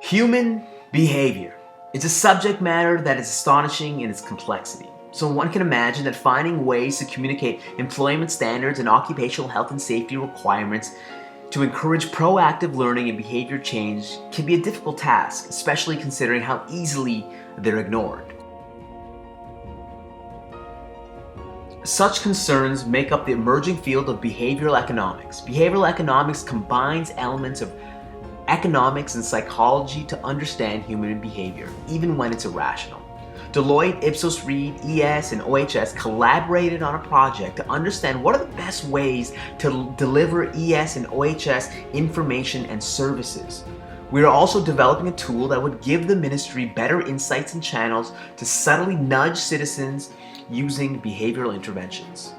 Human behavior. It's a subject matter that is astonishing in its complexity. So one can imagine that finding ways to communicate employment standards and occupational health and safety requirements to encourage proactive learning and behavior change can be a difficult task, especially considering how easily they're ignored. Such concerns make up the emerging field of behavioral economics. Behavioral economics combines elements of economics and psychology to understand human behavior, even when it's irrational. Deloitte, Ipsos Reid, ES, and OHS collaborated on a project to understand what are the best ways to deliver ES and OHS information and services. We are also developing a tool that would give the ministry better insights and channels to subtly nudge citizens using behavioral interventions.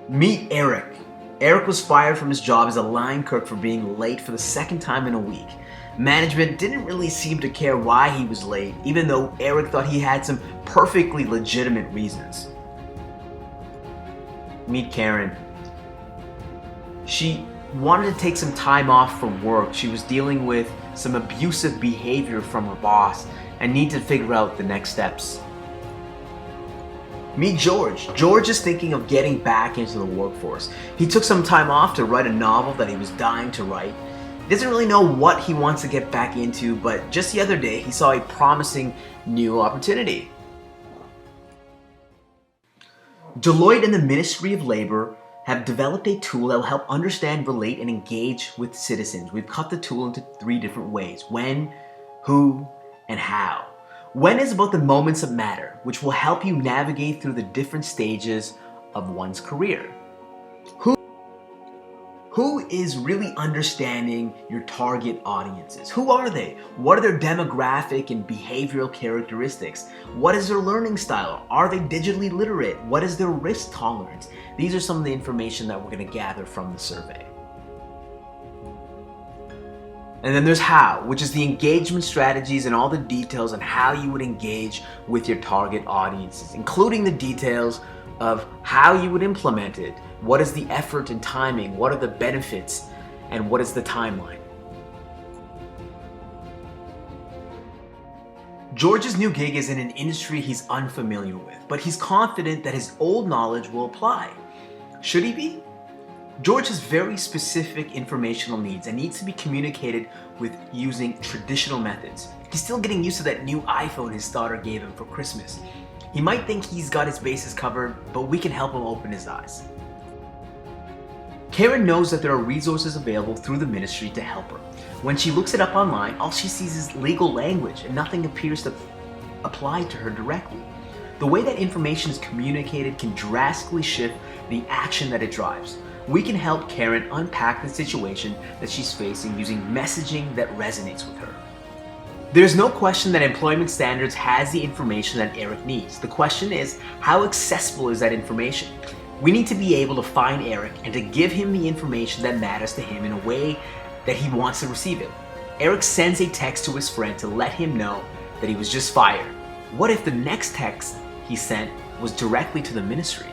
Meet Eric. Eric was fired from his job as a line cook for being late for the second time in a week. Management didn't really seem to care why he was late, even though Eric thought he had some perfectly legitimate reasons. Meet Karen. She wanted to take some time off from work. She was dealing with some abusive behavior from her boss and needed to figure out the next steps. Meet George. George is thinking of getting back into the workforce. He took some time off to write a novel that he was dying to write. He doesn't really know what he wants to get back into, but just the other day he saw a promising new opportunity. Deloitte and the Ministry of Labor have developed a tool that will help understand, relate, and engage with citizens. We've cut the tool into 3 different ways: when, who, and how. When is about the moments that matter, which will help you navigate through the different stages of one's career. Who is really understanding your target audiences? Who are they? What are their demographic and behavioral characteristics? What is their learning style? Are they digitally literate? What is their risk tolerance? These are some of the information that we're going to gather from the survey. And then there's how, which is the engagement strategies and all the details on how you would engage with your target audiences, including the details of how you would implement it, what is the effort and timing, what are the benefits, and what is the timeline. George's new gig is in an industry he's unfamiliar with, but he's confident that his old knowledge will apply. Should he be? George has very specific informational needs and needs to be communicated with using traditional methods. He's still getting used to that new iPhone his daughter gave him for Christmas. He might think he's got his bases covered, but we can help him open his eyes. Karen knows that there are resources available through the ministry to help her. When she looks it up online, all she sees is legal language and nothing appears to apply to her directly. The way that information is communicated can drastically shift the action that it drives. We can help Karen unpack the situation that she's facing using messaging that resonates with her. There's no question that Employment Standards has the information that Eric needs. The question is, how accessible is that information? We need to be able to find Eric and to give him the information that matters to him in a way that he wants to receive it. Eric sends a text to his friend to let him know that he was just fired. What if the next text he sent was directly to the ministry?